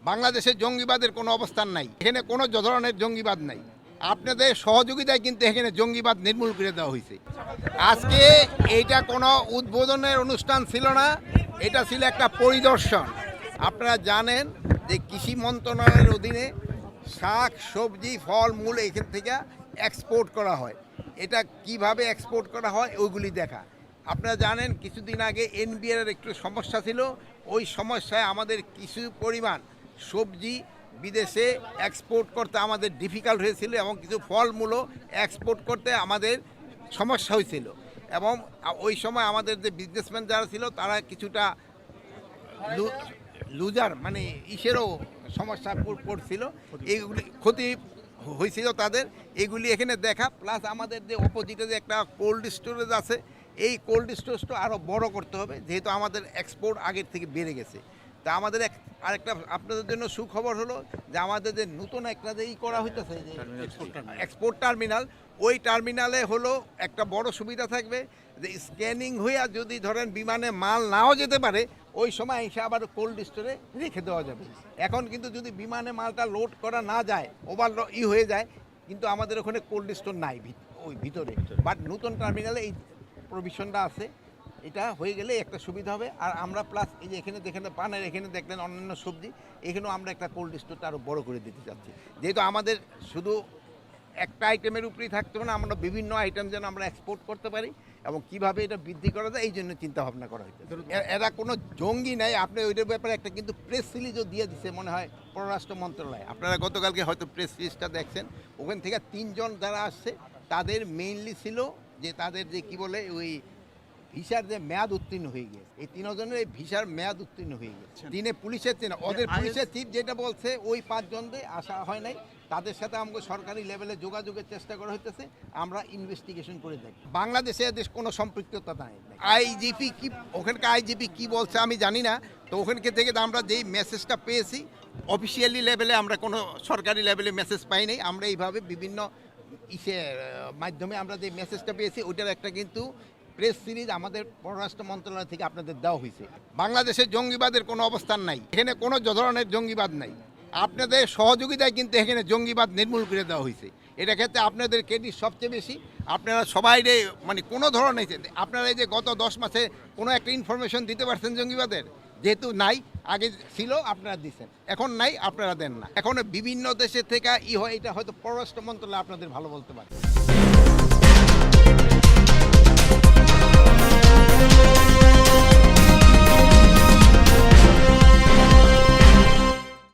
বাংলাদেশে জঙ্গিবাদের কোনো অবস্থান নাই, এখানে কোনো ধরনের জঙ্গিবাদ নাই। আপনাদের সহযোগিতায় কিন্তু এখানে জঙ্গিবাদ নির্মূল করে দেওয়া হয়েছে। আজকে এইটা কোনো উদ্বোধনের অনুষ্ঠান ছিল না, এটা ছিল একটা পরিদর্শন। আপনারা জানেন যে কৃষি মন্ত্রণালয়ের অধীনে শাক সবজি ফল মূল এখান থেকে এক্সপোর্ট করা হয়। এটা কিভাবে এক্সপোর্ট করা হয় ওইগুলি দেখা। আপনারা জানেন কিছুদিন আগে এনবিআর একটু সমস্যা ছিল, ওই সমস্যায় আমাদের কিছু পরিমাণ সবজি বিদেশে এক্সপোর্ট করতে আমাদের ডিফিকাল্ট হয়েছিল এবং কিছু ফলমূলও এক্সপোর্ট করতে আমাদের সমস্যা হয়েছিল। এবং ওই সময় আমাদের যে বিজনেসম্যান যারা ছিল তারা কিছুটা লুজার মানে ইসেরও সমস্যা পড়ছিল, এইগুলি ক্ষতি হয়েছিল তাদের। এগুলি এখানে দেখা, প্লাস আমাদের যে অপোজিটে যে একটা কোল্ড স্টোরেজ আছে, এই কোল্ড স্টোরেজটা আরও বড় করতে হবে, যেহেতু আমাদের এক্সপোর্ট আগের থেকে বেড়ে গেছে। তা আমাদের আরেকটা আপনাদের জন্য সুখবর হলো যে আমাদের যে নতুন একটা যে করা হইতেছে যে এক্সপোর্ট টার্মিনাল, ওই টার্মিনালে হলো একটা বড় সুবিধা থাকবে যে স্ক্যানিং হইয়া যদি ধরেন বিমানে মাল নাও যেতে পারে, ওই সময় এসে আবার কোল্ড স্টোরে রেখে দেওয়া যাবে। এখন কিন্তু যদি বিমানে মালটা লোড করা না যায়, ওভার হয়ে যায়, কিন্তু আমাদের ওখানে কোল্ড স্টোর নাই ওই ভিতরে। বাট নতুন টার্মিনালে এই প্রভিশনটা আছে, এটা হয়ে গেলে একটা সুবিধা হবে। আর আমরা প্লাস এই যে এখানে দেখেন পানের, এখানে দেখলেন অন্যান্য সবজি, এখানেও আমরা একটা কোল্ড স্টোরটা আরও বড় করে দিতে চাচ্ছি, যেহেতু আমাদের শুধু একটা আইটেমের উপরেই থাকতে হবে না, আমরা বিভিন্ন আইটেম যেন আমরা এক্সপোর্ট করতে পারি এবং কিভাবে এটা বৃদ্ধি করা যায় এই জন্য চিন্তা ভাবনা করা হয়েছে। এরা কোনো জঙ্গি নাই, আপনি ওইটার ব্যাপারে একটা কিন্তু প্রেস রিলিজও দিয়ে দিচ্ছে মনে হয় পররাষ্ট্র মন্ত্রণালয়। আপনারা গতকালকে হয়তো প্রেস রিলিজটা দেখছেন, ওখান থেকে 3 জন যারা আসছে তাদের মেইনলি ছিল যে তাদের যে কি বলে ওই ভিসার যে মেয়াদ উত্তীর্ণ হয়ে গেছে, এই 3 জনের এই ভিসার মেয়াদ উত্তীর্ণ হয়ে গেছে। পুলিশের ওদের পুলিশের চিফ যেটা বলছে ওই 5 জনদের আসা হয় নাই, তাদের সাথে আমাকে সরকারি লেভেলে যোগাযোগের চেষ্টা করা হইতেছে, আমরা ইনভেস্টিগেশন করে দেখি। বাংলাদেশে এদের কোনো সম্পৃক্ততা নাই। আইজিপি কি ওখানকার আইজিপি কি বলছে আমি জানি না, তো ওখানকে থেকে আমরা যেই মেসেজটা পেয়েছি অফিসিয়ালি লেভেলে, আমরা কোনো সরকারি লেভেলে মেসেজ পাই নাই। আমরা এইভাবে বিভিন্ন মাধ্যমে আমরা যে মেসেজটা পেয়েছি ওইটার একটা কিন্তু প্রেস সিরিজ আমাদের পররাষ্ট্র মন্ত্রণালয় থেকে আপনাদের দেওয়া হয়েছে। বাংলাদেশে জঙ্গিবাদের কোনো অবস্থান নাই, এখানে কোনো ধরনের জঙ্গিবাদ নাই। আপনাদের সহযোগিতায় কিন্তু এখানে জঙ্গিবাদ নির্মূল করে দেওয়া হয়েছে। এটা ক্ষেত্রে আপনাদের ক্রেডিট সবচেয়ে বেশি। আপনারা সবাই মানে কোনো ধরনের আপনারা এই যে গত 10 মাসে কোনো একটা ইনফরমেশন দিতে পারছেন জঙ্গিবাদের, যেহেতু নাই, আগে ছিল আপনারা দিচ্ছেন, এখন নাই আপনারা দেন না। এখন বিভিন্ন দেশের থেকে হয়, এটা হয়তো পররাষ্ট্র মন্ত্রণালয় আপনাদের ভালো বলতে পারে।